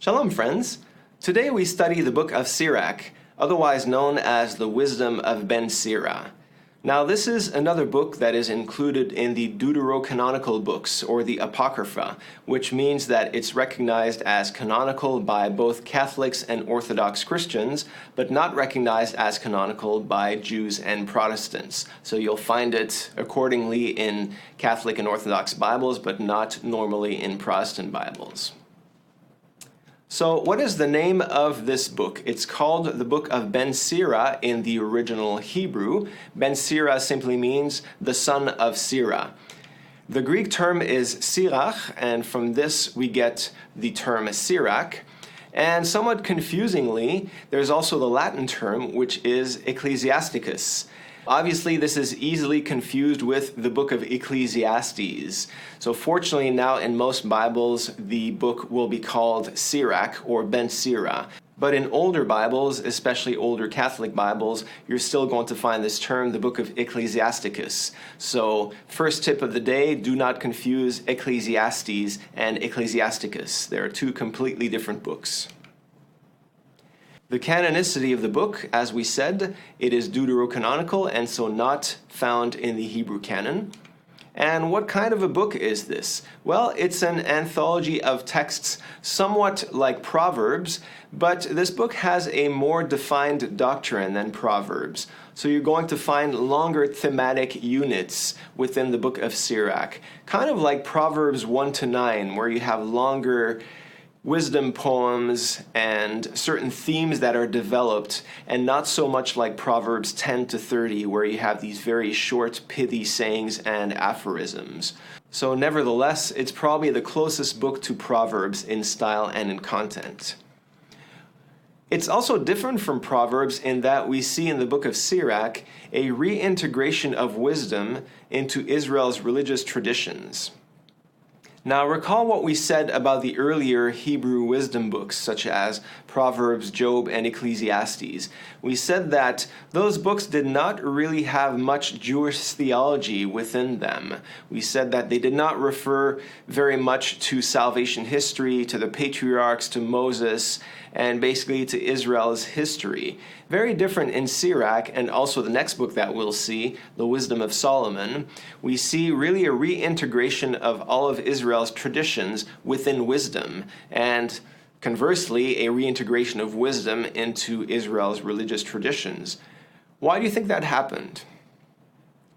Shalom, friends. Today we study the book of Sirach, otherwise known as the Wisdom of Ben Sira. Now, this is another book that is included in the deuterocanonical books, or the Apocrypha, which means that it's recognized as canonical by both Catholics and Orthodox Christians, but not recognized as canonical by Jews and Protestants. So you'll find it accordingly in Catholic and Orthodox Bibles, but not normally in Protestant Bibles. So what is the name of this book? It's called the Book of Ben Sira in the original Hebrew. Ben Sira simply means the son of Sirach. The Greek term is Sirach, and from this we get the term Sirach. And somewhat confusingly, there's also the Latin term, which is Ecclesiasticus. Obviously, this is easily confused with the book of Ecclesiastes. So fortunately, now in most Bibles, the book will be called Sirach or Ben Sira. But in older Bibles, especially older Catholic Bibles, you're still going to find this term, the book of Ecclesiasticus. So first tip of the day, do not confuse Ecclesiastes and Ecclesiasticus. They are two completely different books. The canonicity of the book, as we said, it is deuterocanonical and so not found in the Hebrew canon. And what kind of a book is this? Well, it's an anthology of texts somewhat like Proverbs, but this book has a more defined doctrine than Proverbs. So you're going to find longer thematic units within the book of Sirach, kind of like Proverbs 1 to 9, where you have longer wisdom poems and certain themes that are developed, and not so much like Proverbs 10 to 30, where you have these very short, pithy sayings and aphorisms. So nevertheless, it's probably the closest book to Proverbs in style and in content. It's also different from Proverbs in that we see in the book of Sirach a reintegration of wisdom into Israel's religious traditions. Now, recall what we said about the earlier Hebrew wisdom books, such as Proverbs, Job, and Ecclesiastes. We said that those books did not really have much Jewish theology within them. We said that they did not refer very much to salvation history, to the patriarchs, to Moses, and basically to Israel's history. Very different in Sirach, and also the next book that we'll see, the Wisdom of Solomon. We see really a reintegration of all of Israel's traditions within wisdom, and conversely, a reintegration of wisdom into Israel's religious traditions. Why do you think that happened?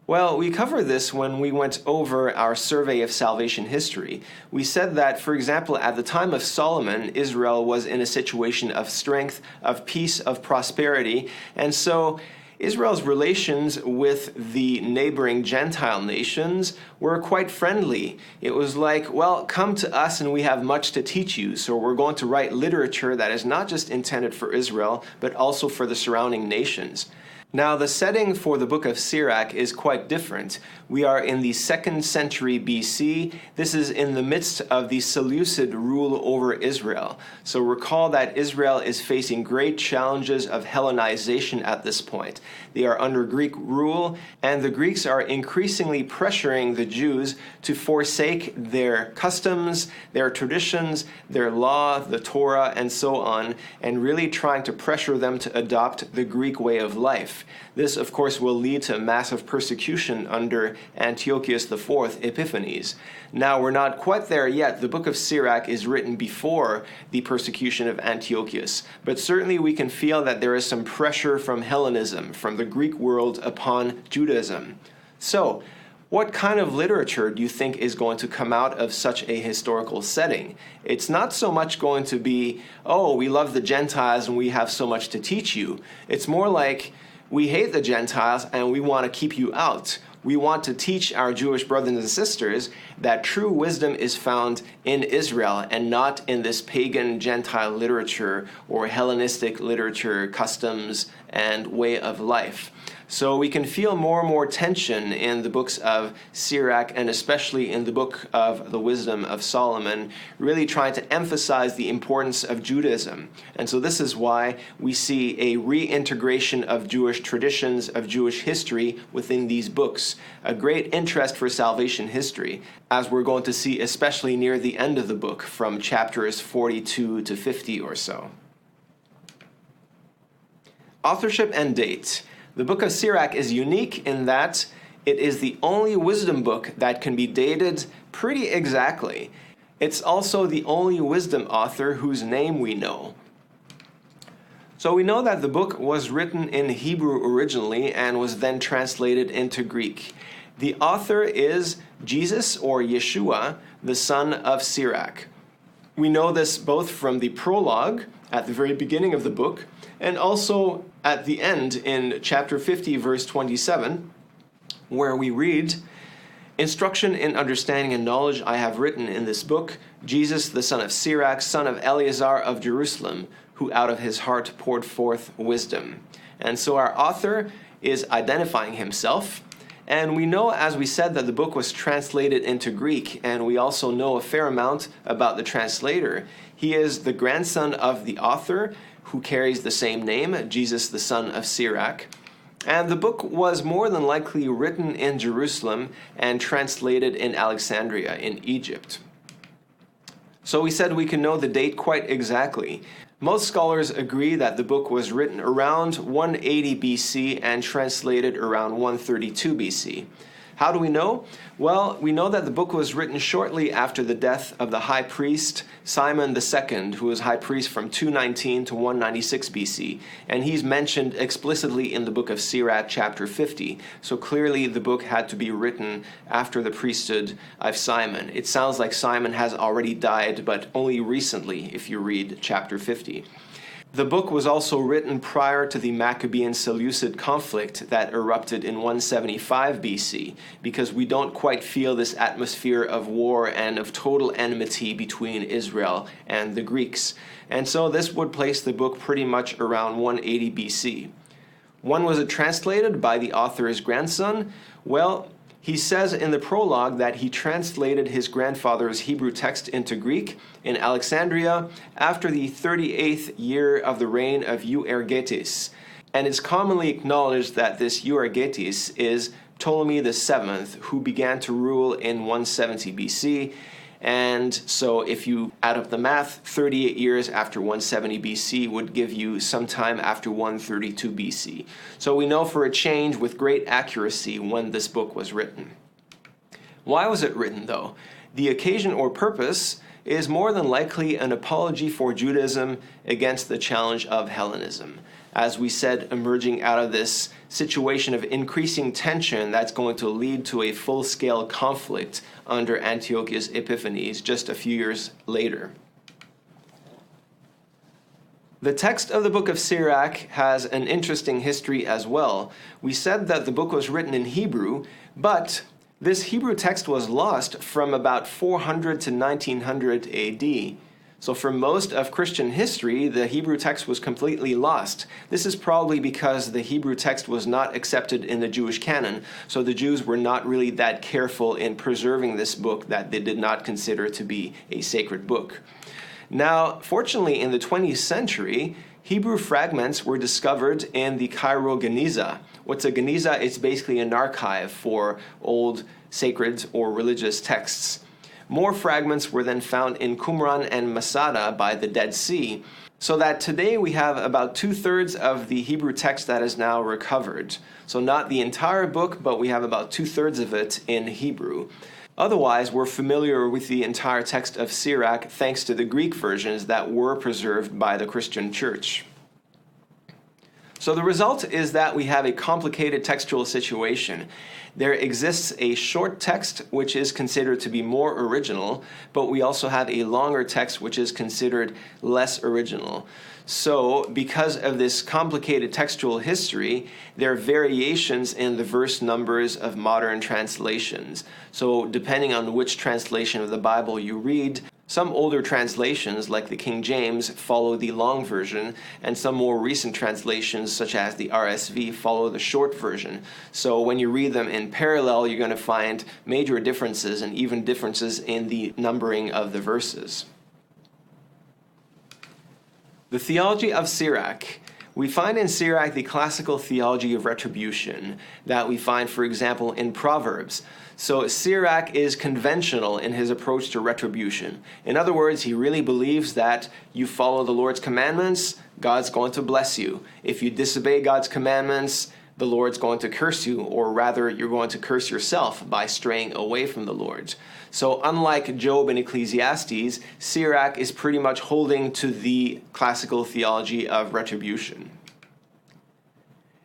Well, we covered this when we went over our survey of salvation history. We said that, for example, at the time of Solomon, Israel was in a situation of strength, of peace, of prosperity, and so Israel's relations with the neighboring Gentile nations were quite friendly. It was like, well, come to us and we have much to teach you, so we're going to write literature that is not just intended for Israel, but also for the surrounding nations. Now, the setting for the book of Sirach is quite different. We are in the 2nd century BC. This is in the midst of the Seleucid rule over Israel. So recall that Israel is facing great challenges of Hellenization at this point. They are under Greek rule, and the Greeks are increasingly pressuring the Jews to forsake their customs, their traditions, their law, the Torah, and so on, and really trying to pressure them to adopt the Greek way of life. This, of course, will lead to massive persecution under Antiochus IV Epiphanes. Now, we're not quite there yet. The book of Sirach is written before the persecution of Antiochus, but certainly we can feel that there is some pressure from Hellenism, from the Greek world upon Judaism. So, what kind of literature do you think is going to come out of such a historical setting? It's not so much going to be, oh, we love the Gentiles and we have so much to teach you. It's more like, we hate the Gentiles and we want to keep you out. We want to teach our Jewish brothers and sisters that true wisdom is found in Israel and not in this pagan Gentile literature or Hellenistic literature, customs, and way of life. So we can feel more and more tension in the books of Sirach, and especially in the book of the Wisdom of Solomon, really trying to emphasize the importance of Judaism. And so this is why we see a reintegration of Jewish traditions, of Jewish history within these books. A great interest for salvation history, as we're going to see especially near the end of the book, from chapters 42 to 50 or so. Authorship and date. The book of Sirach is unique in that it is the only wisdom book that can be dated pretty exactly. It's also the only wisdom author whose name we know. So we know that the book was written in Hebrew originally and was then translated into Greek. The author is Jesus, or Yeshua, the son of Sirach. We know this both from the prologue at the very beginning of the book, and also at the end in chapter 50, verse 27, where we read, "Instruction in understanding and knowledge I have written in this book, Jesus the son of Sirach, son of Eleazar of Jerusalem, who out of his heart poured forth wisdom." And so our author is identifying himself. And we know, as we said, that the book was translated into Greek, and we also know a fair amount about the translator. He is the grandson of the author, who carries the same name, Jesus the son of Sirach. And the book was more than likely written in Jerusalem and translated in Alexandria in Egypt. So we said we can know the date quite exactly. Most scholars agree that the book was written around 180 BC and translated around 132 BC. How do we know? Well, we know that the book was written shortly after the death of the high priest Simon II, who was high priest from 219 to 196 BC, and he's mentioned explicitly in the book of Sirach, chapter 50. So clearly the book had to be written after the priesthood of Simon. It sounds like Simon has already died, but only recently if you read chapter 50. The book was also written prior to the Maccabean-Seleucid conflict that erupted in 175 BC, because we don't quite feel this atmosphere of war and of total enmity between Israel and the Greeks. And so this would place the book pretty much around 180 BC. When was it translated by the author's grandson? Well, he says in the prologue that he translated his grandfather's Hebrew text into Greek in Alexandria after the 38th year of the reign of Euergetes. And it's commonly acknowledged that this Euergetes is Ptolemy VII, who began to rule in 170 BC. And so if you add up the math, 38 years after 170 BC would give you sometime after 132 BC. So we know for a change with great accuracy when this book was written. Why was it written, though? The occasion or purpose is more than likely an apology for Judaism against the challenge of Hellenism. As we said, emerging out of this situation of increasing tension that's going to lead to a full-scale conflict under Antiochus Epiphanes just a few years later. The text of the book of Sirach has an interesting history as well. We said that the book was written in Hebrew, but this Hebrew text was lost from about 400 to 1900 AD. So for most of Christian history, the Hebrew text was completely lost. This is probably because the Hebrew text was not accepted in the Jewish canon, so the Jews were not really that careful in preserving this book that they did not consider to be a sacred book. Now, fortunately, in the 20th century, Hebrew fragments were discovered in the Cairo Geniza. What's a Geniza? It's basically an archive for old sacred or religious texts. More fragments were then found in Qumran and Masada by the Dead Sea, so that today we have about 2/3 of the Hebrew text that is now recovered. So not the entire book, but we have about 2/3 of it in Hebrew. Otherwise, we're familiar with the entire text of Sirach thanks to the Greek versions that were preserved by the Christian Church. So the result is that we have a complicated textual situation. There exists a short text which is considered to be more original, but we also have a longer text which is considered less original. So because of this complicated textual history, there are variations in the verse numbers of modern translations. So depending on which translation of the Bible you read, Some older translations, like the King James, follow the long version, and some more recent translations, such as the RSV, follow the short version. So when you read them in parallel, you're going to find major differences and even differences in the numbering of the verses. The theology of Sirach. We find in Sirach the classical theology of retribution that we find, for example, in Proverbs. So Sirach is conventional in his approach to retribution. In other words, he really believes that you follow the Lord's commandments, God's going to bless you. If you disobey God's commandments, the Lord's going to curse you, or rather, you're going to curse yourself by straying away from the Lord. So unlike Job and Ecclesiastes, Sirach is pretty much holding to the classical theology of retribution.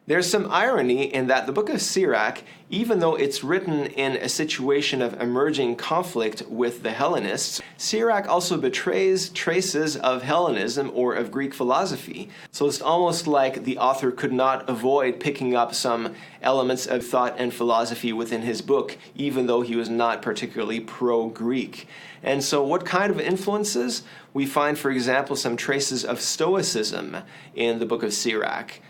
There's some irony in that the book of Sirach, even though it's written in a situation of emerging conflict with the Hellenists, Sirach also betrays traces of Hellenism or of Greek philosophy. So it's almost like the author could not avoid picking up some elements of thought and philosophy within his book, even though he was not particularly pro-Greek. And so what kind of influences? We find, for example, some traces of Stoicism in the book of Sirach.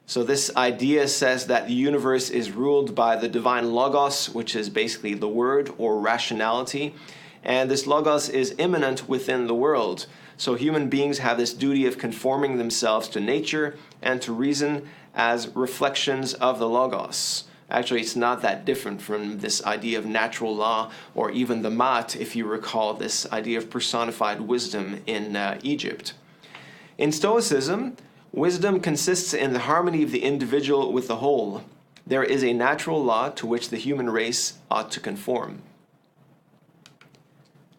So this idea says that the universe is ruled by the divine logos, which is basically the word or rationality. And this logos is immanent within the world. So human beings have this duty of conforming themselves to nature and to reason as reflections of the logos. Actually, it's not that different from this idea of natural law or even the mat, if you recall this idea of personified wisdom in Egypt. In Stoicism, wisdom consists in the harmony of the individual with the whole. There is a natural law to which the human race ought to conform.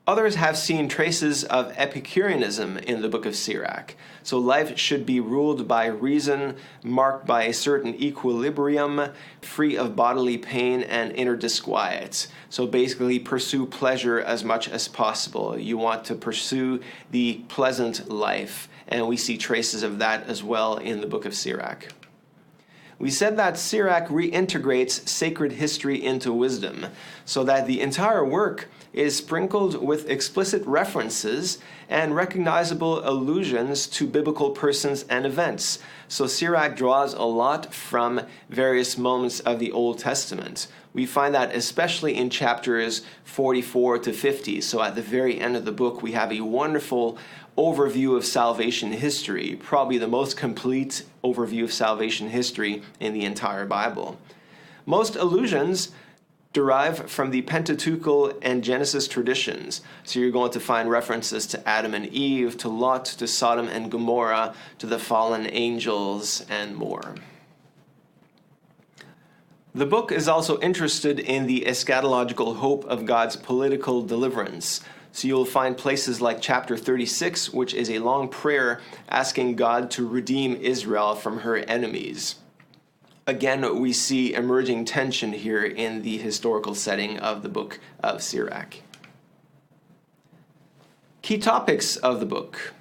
Others have seen traces of Epicureanism in the book of Sirach. So life should be ruled by reason, marked by a certain equilibrium, free of bodily pain and inner disquiet. So basically pursue pleasure as much as possible. You want to pursue the pleasant life. And we see traces of that as well in the book of Sirach. We said that Sirach reintegrates sacred history into wisdom, so that the entire work is sprinkled with explicit references and recognizable allusions to biblical persons and events. So Sirach draws a lot from various moments of the Old Testament. We find that especially in chapters 44 to 50. So at the very end of the book, we have a wonderful overview of salvation history, probably the most complete overview of salvation history in the entire Bible. Most allusions derive from the Pentateuchal and Genesis traditions. So you're going to find references to Adam and Eve, to Lot, to Sodom and Gomorrah, to the fallen angels, and more. The book is also interested in the eschatological hope of God's political deliverance. So you'll find places like chapter 36, which is a long prayer asking God to redeem Israel from her enemies. Again, we see emerging tension here in the historical setting of the book of Sirach. Key topics of the book.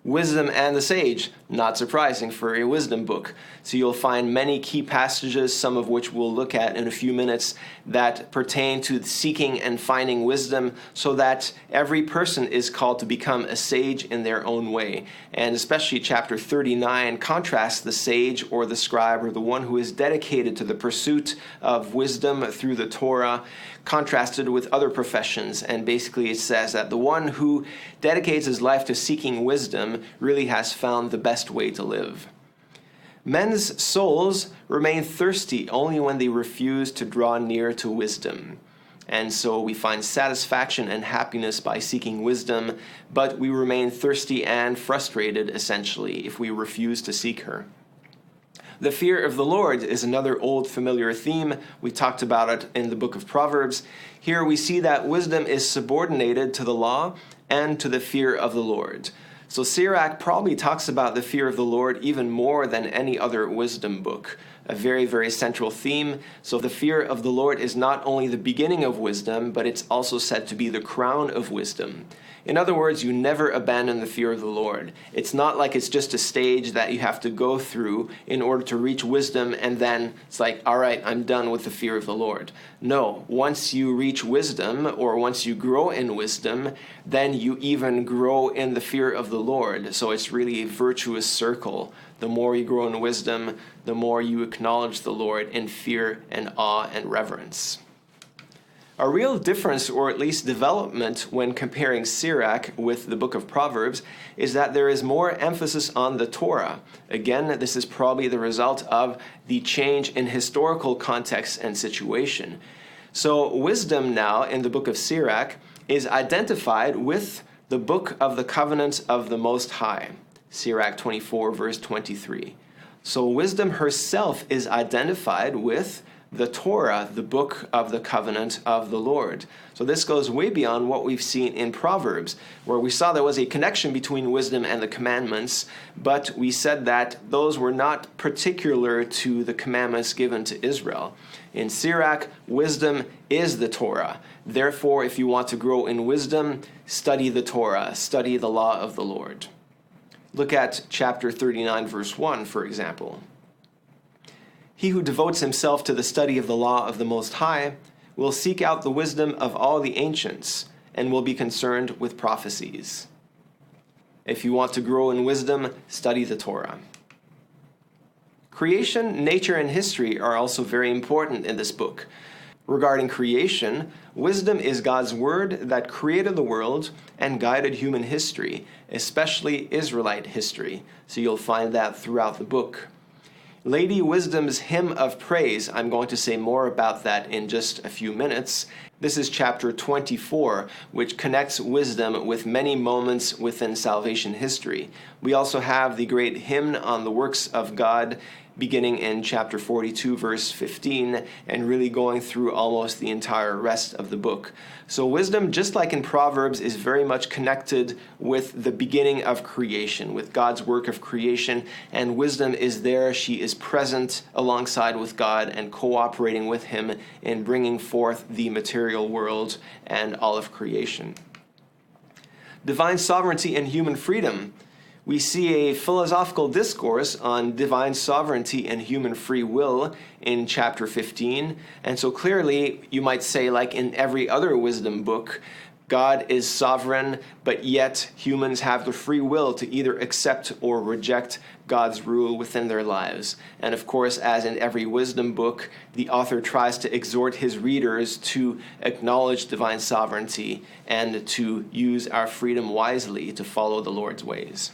Wisdom and the sage, not surprising for a wisdom book. So you'll find many key passages, some of which we'll look at in a few minutes, that pertain to seeking and finding wisdom, so that every person is called to become a sage in their own way. And especially chapter 39 contrasts the sage or the scribe or the one who is dedicated to the pursuit of wisdom through the Torah, contrasted with other professions. And basically it says that the one who dedicates his life to seeking wisdom really has found the best way to live. Men's souls remain thirsty only when they refuse to draw near to wisdom. And so we find satisfaction and happiness by seeking wisdom, but we remain thirsty and frustrated, essentially, if we refuse to seek her. The fear of the Lord is another old familiar theme. We talked about it in the book of Proverbs. Here we see that wisdom is subordinated to the law and to the fear of the Lord. So Sirach probably talks about the fear of the Lord even more than any other wisdom book. a very, very central theme. So the fear of the Lord is not only the beginning of wisdom, but it's also said to be the crown of wisdom. In other words, you never abandon the fear of the Lord. It's not like it's just a stage that you have to go through in order to reach wisdom, and then it's like, all right, I'm done with the fear of the Lord. No, once you reach wisdom, or once you grow in wisdom, then you even grow in the fear of the Lord. So it's really a virtuous circle. The more you grow in wisdom, the more you acknowledge the Lord in fear and awe and reverence. A real difference, or at least development, when comparing Sirach with the book of Proverbs is that there is more emphasis on the Torah. Again, this is probably the result of the change in historical context and situation. So wisdom now in the book of Sirach is identified with the book of the covenant of the Most High. Sirach 24, verse 23. So wisdom herself is identified with the Torah, the book of the covenant of the Lord. So this goes way beyond what we've seen in Proverbs, where we saw there was a connection between wisdom and the commandments, but we said that those were not particular to the commandments given to Israel. In Sirach, wisdom is the Torah. Therefore, if you want to grow in wisdom, study the Torah, study the law of the Lord. Look at chapter 39, verse 1, for example. He who devotes himself to the study of the law of the Most High will seek out the wisdom of all the ancients and will be concerned with prophecies. If you want to grow in wisdom, study the Torah. Creation, nature, and history are also very important in this book. Regarding creation, wisdom is God's word that created the world and guided human history, especially Israelite history. So you'll find that throughout the book. Lady Wisdom's hymn of praise, I'm going to say more about that in just a few minutes. This is chapter 24, which connects wisdom with many moments within salvation history. We also have the great hymn on the works of God, beginning in chapter 42, verse 15, and really going through almost the entire rest of the book. So wisdom, just like in Proverbs, is very much connected with the beginning of creation, with God's work of creation, and wisdom is there. She is present alongside with God and cooperating with him in bringing forth the material world and all of creation. Divine sovereignty and human freedom. We see a philosophical discourse on divine sovereignty and human free will in chapter 15. And so clearly, you might say, like in every other wisdom book, God is sovereign, but yet humans have the free will to either accept or reject God's rule within their lives. And of course, as in every wisdom book, the author tries to exhort his readers to acknowledge divine sovereignty and to use our freedom wisely to follow the Lord's ways.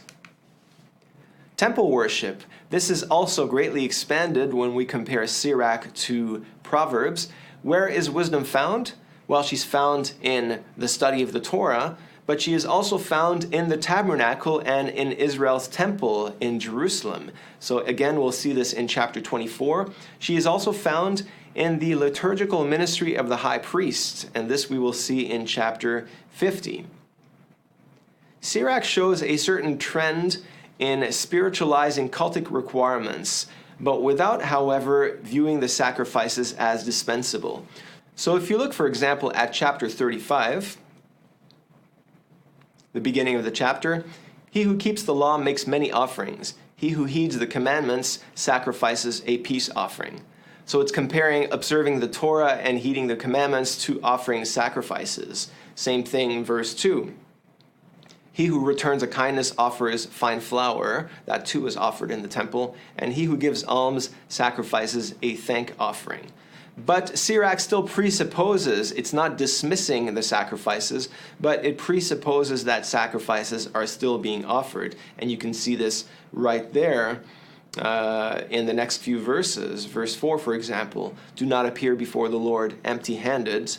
Temple worship. This is also greatly expanded when we compare Sirach to Proverbs. Where is wisdom found? Well, she's found in the study of the Torah, but she is also found in the tabernacle and in Israel's temple in Jerusalem. So again, we'll see this in chapter 24. She is also found in the liturgical ministry of the high priest, and this we will see in chapter 50. Sirach shows a certain trend in spiritualizing cultic requirements, but without, however, viewing the sacrifices as dispensable. So if you look, for example, at chapter 35, the beginning of the chapter, he who keeps the law makes many offerings. He who heeds the commandments sacrifices a peace offering. So it's comparing observing the Torah and heeding the commandments to offering sacrifices. Same thing, verse 2. He who returns a kindness offers fine flour, that too is offered in the temple, and he who gives alms sacrifices a thank offering. But Sirach still presupposes, it's not dismissing the sacrifices, but it presupposes that sacrifices are still being offered. And you can see this right there in the next few verses. Verse 4, for example, do not appear before the Lord empty-handed,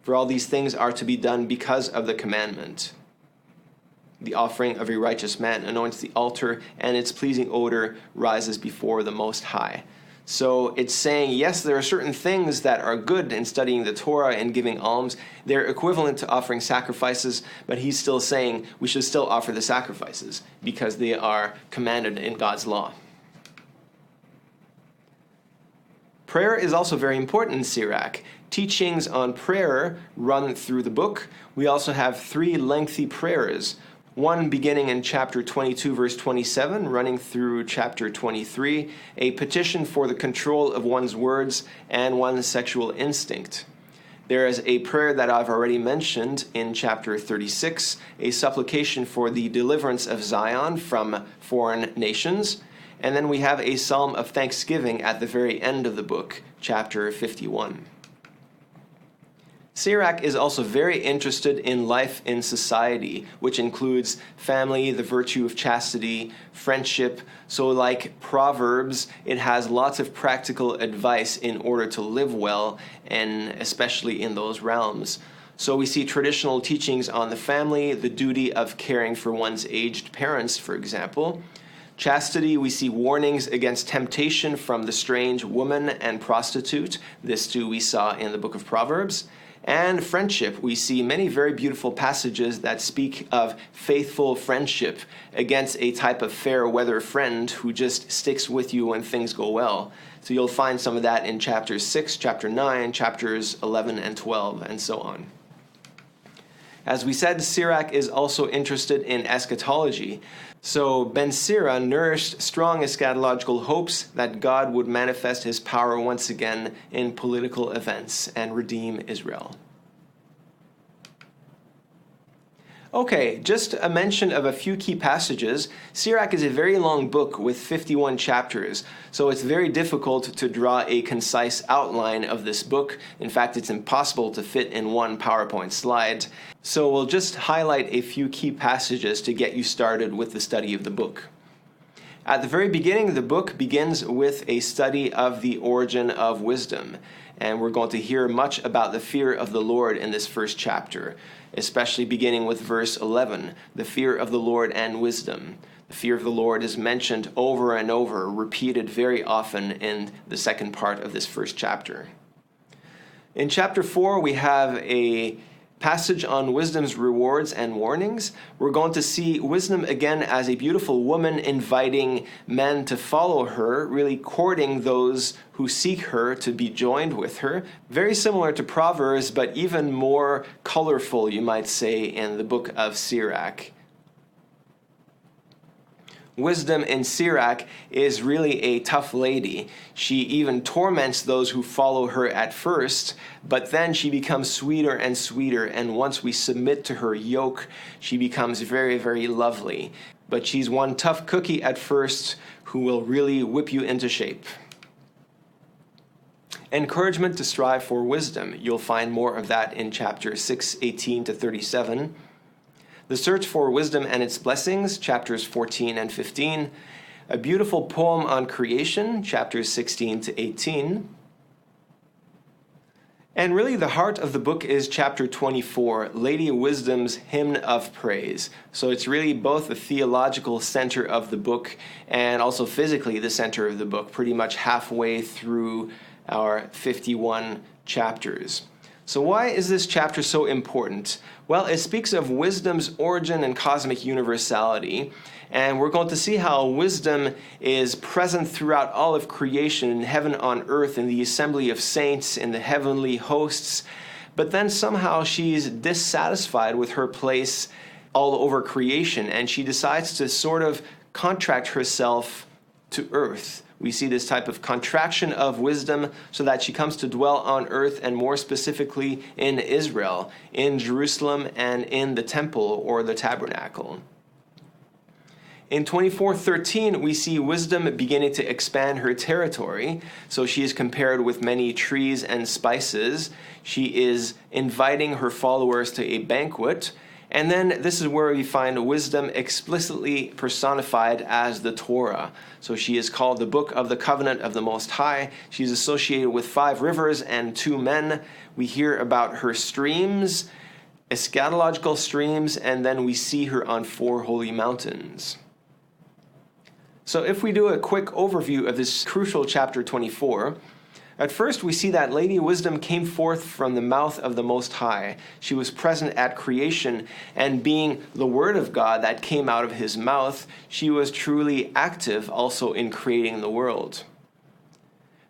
for all these things are to be done because of the commandment. The offering of a righteous man anoints the altar, and its pleasing odor rises before the Most High. So it's saying, yes, there are certain things that are good in studying the Torah and giving alms. They're equivalent to offering sacrifices, but he's still saying we should still offer the sacrifices because they are commanded in God's law. Prayer is also very important in Sirach. Teachings on prayer run through the book. We also have 3 lengthy prayers, one beginning in chapter 22, verse 27, running through chapter 23, a petition for the control of one's words and one's sexual instinct. There is a prayer that I've already mentioned in chapter 36, a supplication for the deliverance of Zion from foreign nations. And then we have a psalm of thanksgiving at the very end of the book, chapter 51. Sirach is also very interested in life in society, which includes family, the virtue of chastity, friendship. So like Proverbs, it has lots of practical advice in order to live well, and especially in those realms. So we see traditional teachings on the family, the duty of caring for one's aged parents, for example. Chastity, we see warnings against temptation from the strange woman and prostitute. This too we saw in the book of Proverbs. And friendship, we see many very beautiful passages that speak of faithful friendship against a type of fair weather friend who just sticks with you when things go well. So you'll find some of that in chapter 6, chapter 9, chapters 11 and 12, and so on. As we said, Sirach is also interested in eschatology. So Ben Sira nourished strong eschatological hopes that God would manifest his power once again in political events and redeem Israel. Okay, just a mention of a few key passages. Sirach is a very long book with 51 chapters, so it's very difficult to draw a concise outline of this book. In fact, it's impossible to fit in one PowerPoint slide. So we'll just highlight a few key passages to get you started with the study of the book. At the very beginning, the book begins with a study of the origin of wisdom, and we're going to hear much about the fear of the Lord in this first chapter, especially beginning with verse 11, the fear of the Lord and wisdom. The fear of the Lord is mentioned over and over, repeated very often in the second part of this first chapter. In chapter 4, we have a passage on wisdom's rewards and warnings. We're going to see wisdom again as a beautiful woman inviting men to follow her, really courting those who seek her to be joined with her. Very similar to Proverbs, but even more colorful, you might say, in the book of Sirach. Wisdom in Sirach is really a tough lady. She even torments those who follow her at first, but then she becomes sweeter and sweeter, and once we submit to her yoke, she becomes very, very lovely. But she's one tough cookie at first who will really whip you into shape. Encouragement to strive for wisdom. You'll find more of that in chapter 6, 18 to 37. The search for wisdom and its blessings, chapters 14 and 15. A beautiful poem on creation, chapters 16 to 18. And really the heart of the book is chapter 24, Lady Wisdom's Hymn of Praise. So it's really both the theological center of the book and also physically the center of the book, pretty much halfway through our 51 chapters. So why is this chapter so important? Well, it speaks of wisdom's origin and cosmic universality, and we're going to see how wisdom is present throughout all of creation, in heaven, on earth, in the assembly of saints, in the heavenly hosts, but then somehow she's dissatisfied with her place all over creation, and she decides to sort of contract herself to earth. We see this type of contraction of wisdom so that she comes to dwell on earth, and more specifically in Israel, in Jerusalem, and in the temple or the tabernacle. In 24:13, we see wisdom beginning to expand her territory. So she is compared with many trees and spices. She is inviting her followers to a banquet. And then this is where we find wisdom explicitly personified as the Torah. So she is called the book of the covenant of the Most High. She's associated with 5 rivers and 2 men. We hear about her streams, eschatological streams, and then we see her on 4 holy mountains. So if we do a quick overview of this crucial chapter 24, at first, we see that Lady Wisdom came forth from the mouth of the Most High. She was present at creation, and being the Word of God that came out of his mouth, she was truly active also in creating the world.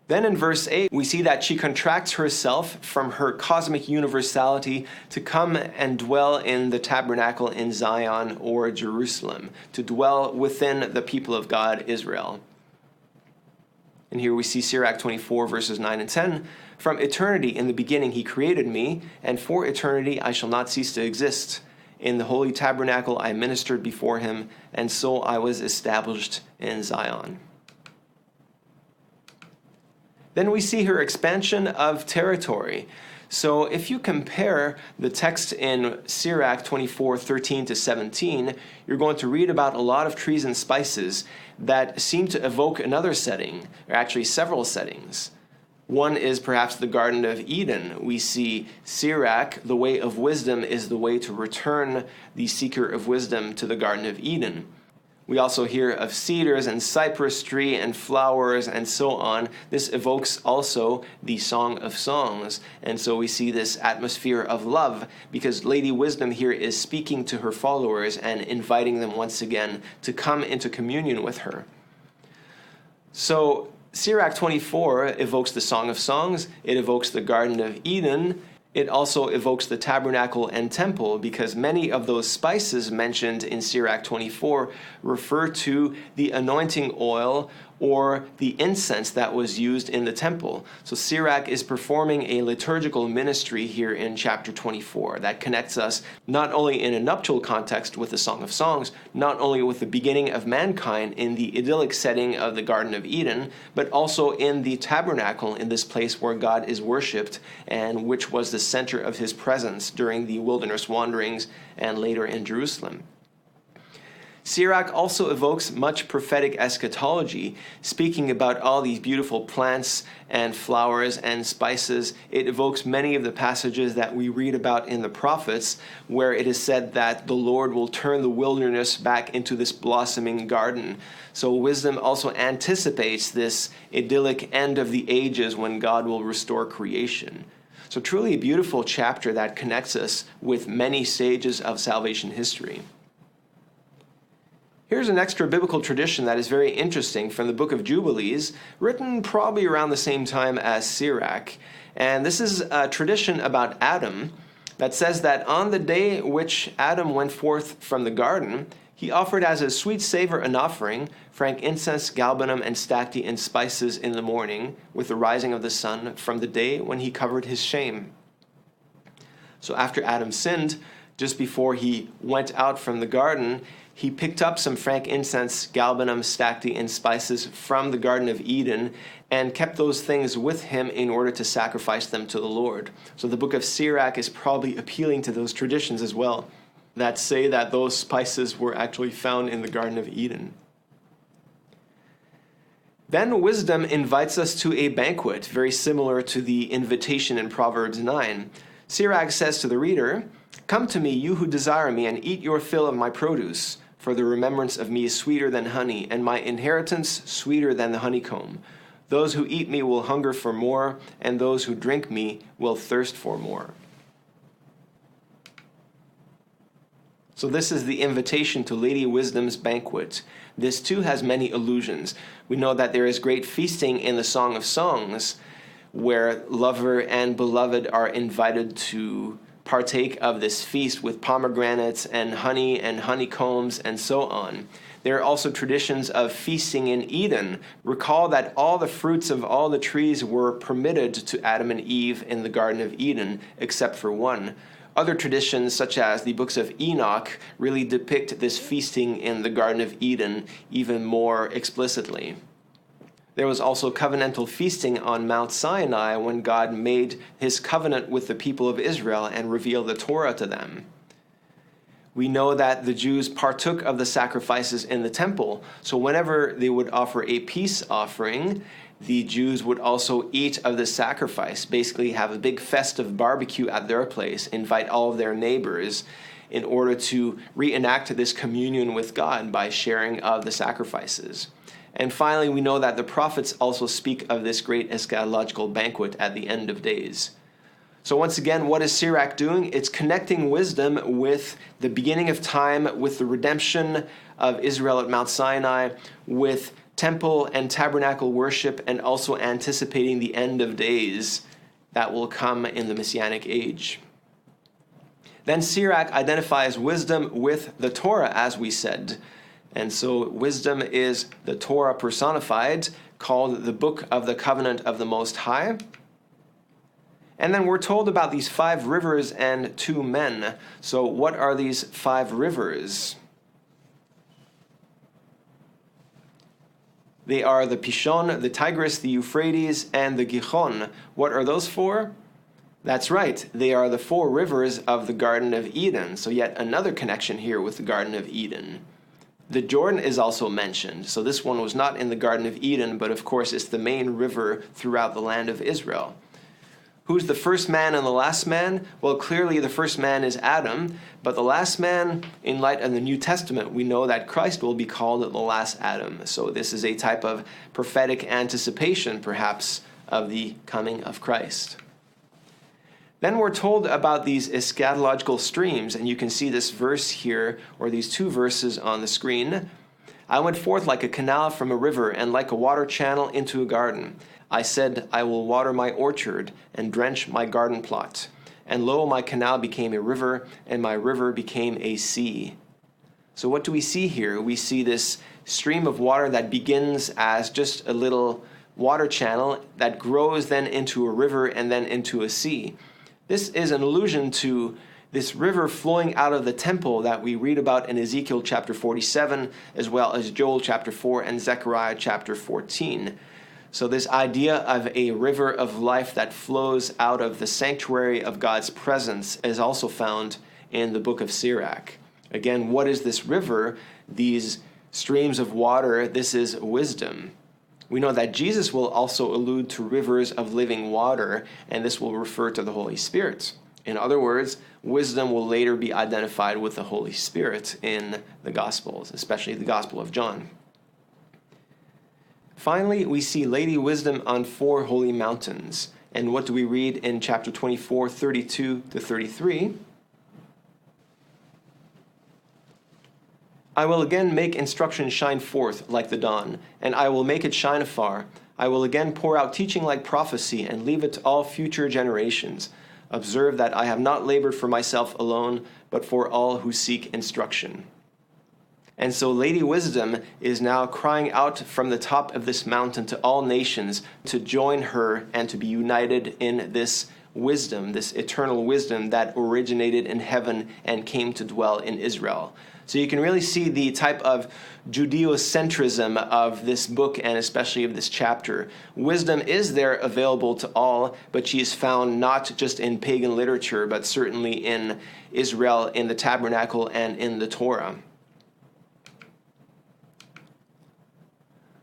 Then in verse 8, we see that she contracts herself from her cosmic universality to come and dwell in the tabernacle in Zion or Jerusalem, to dwell within the people of God, Israel. And here we see Sirach 24, verses 9 and 10. From eternity in the beginning he created me, and for eternity I shall not cease to exist. In the holy tabernacle I ministered before him, and so I was established in Zion. Then we see her expansion of territory. So if you compare the text in Sirach 24, 13 to 17, you're going to read about a lot of trees and spices that seem to evoke another setting, or actually several settings. One is perhaps the Garden of Eden. We see Sirach, the way of wisdom is the way to return the seeker of wisdom to the Garden of Eden. We also hear of cedars and cypress tree and flowers and so on. This evokes also the Song of Songs. And so we see this atmosphere of love because Lady Wisdom here is speaking to her followers and inviting them once again to come into communion with her. So Sirach 24 evokes the Song of Songs. It evokes the Garden of Eden. It also evokes the tabernacle and temple because many of those spices mentioned in Sirach 24 refer to the anointing oil or the incense that was used in the temple. So Sirach is performing a liturgical ministry here in chapter 24 that connects us not only in a nuptial context with the Song of Songs, not only with the beginning of mankind in the idyllic setting of the Garden of Eden, but also in the tabernacle, in this place where God is worshipped and which was the center of his presence during the wilderness wanderings and later in Jerusalem. Sirach also evokes much prophetic eschatology, speaking about all these beautiful plants and flowers and spices. It evokes many of the passages that we read about in the prophets, where it is said that the Lord will turn the wilderness back into this blossoming garden. So wisdom also anticipates this idyllic end of the ages when God will restore creation. So truly a beautiful chapter that connects us with many stages of salvation history. Here's an extra biblical tradition that is very interesting from the book of Jubilees, written probably around the same time as Sirach. And this is a tradition about Adam that says that on the day which Adam went forth from the garden, he offered as a sweet savor an offering, frankincense, galbanum, and stacte and spices in the morning, with the rising of the sun from the day when he covered his shame. So after Adam sinned, just before he went out from the garden, he picked up some frankincense, galbanum, stacte, and spices from the Garden of Eden and kept those things with him in order to sacrifice them to the Lord. So the book of Sirach is probably appealing to those traditions as well that say that those spices were actually found in the Garden of Eden. Then wisdom invites us to a banquet, very similar to the invitation in Proverbs 9. Sirach says to the reader, "Come to me, you who desire me, and eat your fill of my produce. For the remembrance of me is sweeter than honey, and my inheritance sweeter than the honeycomb. Those who eat me will hunger for more, and those who drink me will thirst for more." So this is the invitation to Lady Wisdom's banquet. This too has many allusions. We know that there is great feasting in the Song of Songs, where lover and beloved are invited to partake of this feast with pomegranates and honeycombs and so on. There are also traditions of feasting in Eden. Recall that all the fruits of all the trees were permitted to Adam and Eve in the Garden of Eden, except for one. Other traditions, such as the books of Enoch, really depict this feasting in the Garden of Eden even more explicitly. There was also covenantal feasting on Mount Sinai when God made his covenant with the people of Israel and revealed the Torah to them. We know that the Jews partook of the sacrifices in the temple, so whenever they would offer a peace offering, the Jews would also eat of the sacrifice, basically have a big festive barbecue at their place, invite all of their neighbors in order to reenact this communion with God by sharing of the sacrifices. And finally, we know that the prophets also speak of this great eschatological banquet at the end of days. So once again, what is Sirach doing? It's connecting wisdom with the beginning of time, with the redemption of Israel at Mount Sinai, with temple and tabernacle worship, and also anticipating the end of days that will come in the Messianic age. Then Sirach identifies wisdom with the Torah, as we said. And so wisdom is the Torah personified, called the book of the covenant of the Most High. And then we're told about these 5 rivers and 2 men. So what are these 5 rivers? They are the Pishon, the Tigris, the Euphrates, and the Gihon. What are those for? That's right, they are the 4 rivers of the Garden of Eden. So yet another connection here with the Garden of Eden. The Jordan is also mentioned. So this one was not in the Garden of Eden, but of course it's the main river throughout the land of Israel. Who's the first man and the last man? Well, clearly the first man is Adam, but the last man, in light of the New Testament, we know that Christ will be called the last Adam. So this is a type of prophetic anticipation, perhaps, of the coming of Christ. Then we're told about these eschatological streams, and you can see this verse here, or these 2 verses on the screen. I went forth like a canal from a river, and like a water channel into a garden. I said, I will water my orchard, and drench my garden plot. And lo, my canal became a river, and my river became a sea. So what do we see here? We see this stream of water that begins as just a little water channel that grows then into a river and then into a sea. This is an allusion to this river flowing out of the temple that we read about in Ezekiel chapter 47, as well as Joel chapter 4 and Zechariah chapter 14. So this idea of a river of life that flows out of the sanctuary of God's presence is also found in the book of Sirach. Again, what is this river? These streams of water, this is wisdom. We know that Jesus will also allude to rivers of living water, and this will refer to the Holy Spirit. In other words, wisdom will later be identified with the Holy Spirit in the Gospels, especially the Gospel of John. Finally, we see Lady Wisdom on 4 holy mountains. And what do we read in chapter 24, 32 to 33? I will again make instruction shine forth like the dawn, and I will make it shine afar. I will again pour out teaching like prophecy, and leave it to all future generations. Observe that I have not labored for myself alone, but for all who seek instruction. And so Lady Wisdom is now crying out from the top of this mountain to all nations to join her and to be united in this wisdom, this eternal wisdom that originated in heaven and came to dwell in Israel. So you can really see the type of Judeocentrism of this book and especially of this chapter. Wisdom is there available to all, but she is found not just in pagan literature, but certainly in Israel, in the tabernacle, and in the Torah.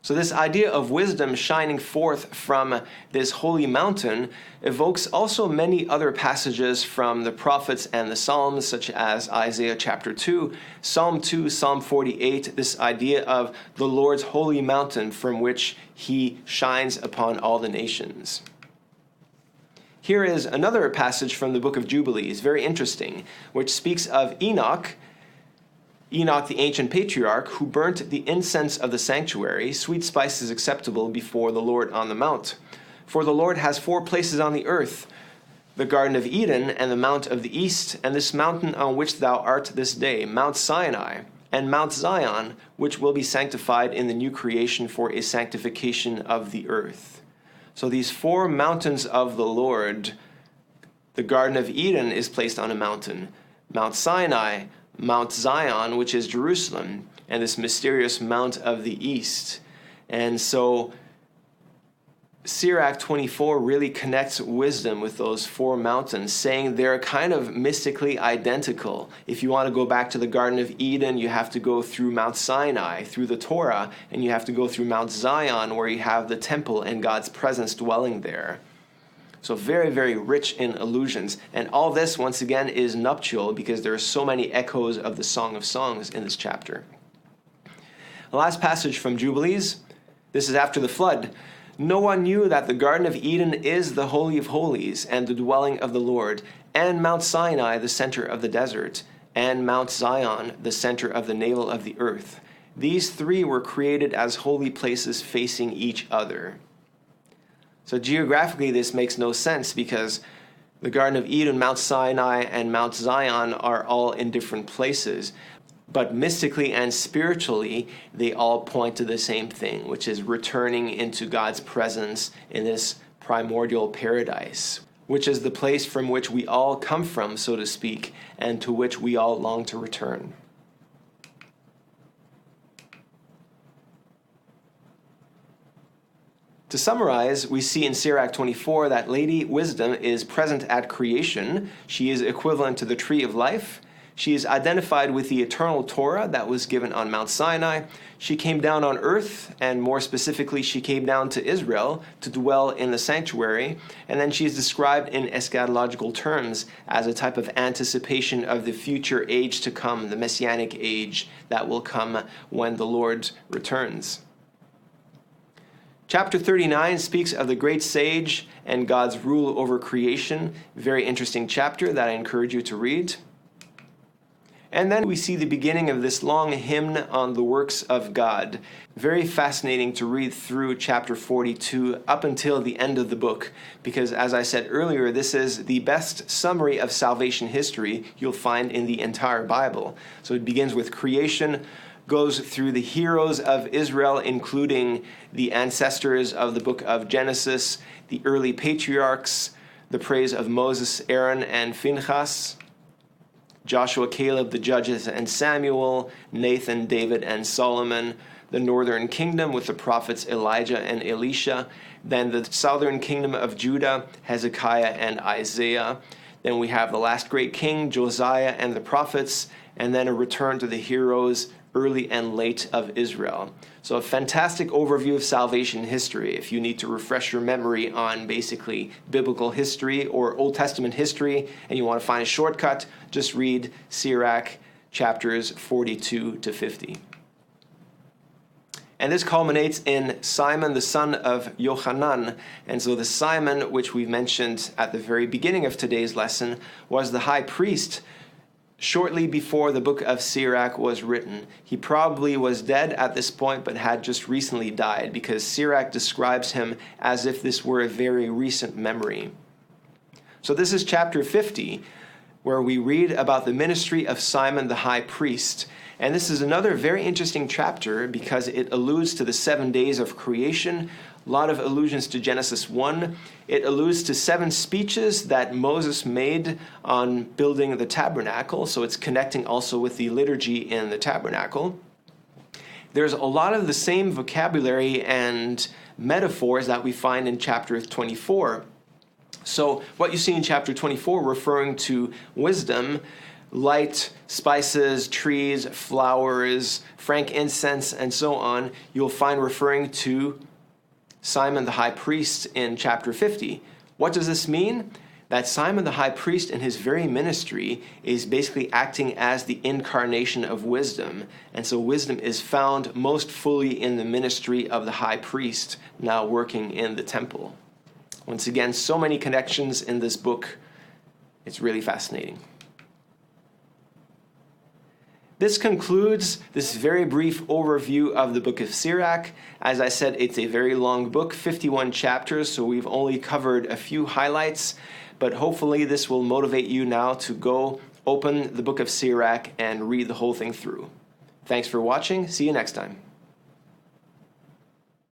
So this idea of wisdom shining forth from this holy mountain evokes also many other passages from the prophets and the Psalms, such as Isaiah chapter 2, Psalm 2, Psalm 48, this idea of the Lord's holy mountain from which he shines upon all the nations. Here is another passage from the book of Jubilees, very interesting, which speaks of Enoch, the ancient patriarch, who burnt the incense of the sanctuary, sweet spices acceptable before the Lord on the mount. For the Lord has 4 places on the earth, the Garden of Eden and the Mount of the East, and this mountain on which thou art this day, Mount Sinai, and Mount Zion, which will be sanctified in the new creation for a sanctification of the earth. So these 4 mountains of the Lord, the Garden of Eden is placed on a mountain, Mount Sinai, Mount Zion, which is Jerusalem, and this mysterious Mount of the East. And so Sirach 24 really connects wisdom with those 4 mountains, saying they're kind of mystically identical. If you want to go back to the Garden of Eden, you have to go through Mount Sinai, through the Torah, and you have to go through Mount Zion, where you have the temple and God's presence dwelling there. So very, very rich in allusions. And all this, once again, is nuptial because there are so many echoes of the Song of Songs in this chapter. The last passage from Jubilees, this is after the flood. No one knew that the Garden of Eden is the Holy of Holies and the dwelling of the Lord, and Mount Sinai, the center of the desert, and Mount Zion, the center of the navel of the earth. These three were created as holy places facing each other. So geographically, this makes no sense because the Garden of Eden, Mount Sinai, and Mount Zion are all in different places. But mystically and spiritually, they all point to the same thing, which is returning into God's presence in this primordial paradise, which is the place from which we all come from, so to speak, and to which we all long to return. To summarize, we see in Sirach 24 that Lady Wisdom is present at creation. She is equivalent to the tree of life. She is identified with the eternal Torah that was given on Mount Sinai. She came down on earth, and more specifically, she came down to Israel to dwell in the sanctuary. And then she is described in eschatological terms as a type of anticipation of the future age to come, the messianic age that will come when the Lord returns. Chapter 39 speaks of the great sage and God's rule over creation. Very interesting chapter that I encourage you to read. And then we see the beginning of this long hymn on the works of God. Very fascinating to read through chapter 42 up until the end of the book, because as I said earlier, this is the best summary of salvation history you'll find in the entire Bible. So it begins with creation, goes through the heroes of Israel, including the ancestors of the book of Genesis, the early patriarchs, the praise of Moses, Aaron, and Phinehas, Joshua, Caleb, the judges, and Samuel, Nathan, David, and Solomon, the northern kingdom with the prophets Elijah and Elisha, then the southern kingdom of Judah, Hezekiah and Isaiah. Then we have the last great king, Josiah, and the prophets, and then a return to the heroes, early and late, of Israel. So a fantastic overview of salvation history. If you need to refresh your memory on basically biblical history or Old Testament history and you want to find a shortcut, just read Sirach chapters 42 to 50. And this culminates in Simon, the son of Yochanan. And so the Simon, which we mentioned at the very beginning of today's lesson, was the high priest shortly before the book of Sirach was written. He probably was dead at this point, but had just recently died, because Sirach describes him as if this were a very recent memory. So this is chapter 50, where we read about the ministry of Simon the high priest. And this is another very interesting chapter because it alludes to the 7 days of creation, a lot of allusions to Genesis 1. It alludes to 7 speeches that Moses made on building the tabernacle, so it's connecting also with the liturgy in the tabernacle. There's a lot of the same vocabulary and metaphors that we find in chapter 24. So what you see in chapter 24 referring to wisdom, light, spices, trees, flowers, frankincense, and so on, you'll find referring to Simon the high priest in chapter 50. What does this mean? That Simon the high priest in his very ministry is basically acting as the incarnation of wisdom. And so wisdom is found most fully in the ministry of the high priest now working in the temple. Once again, so many connections in this book. It's really fascinating. This concludes this very brief overview of the book of Sirach. As I said, it's a very long book, 51 chapters, so we've only covered a few highlights, but hopefully this will motivate you now to go open the book of Sirach and read the whole thing through. Thanks for watching. See you next time.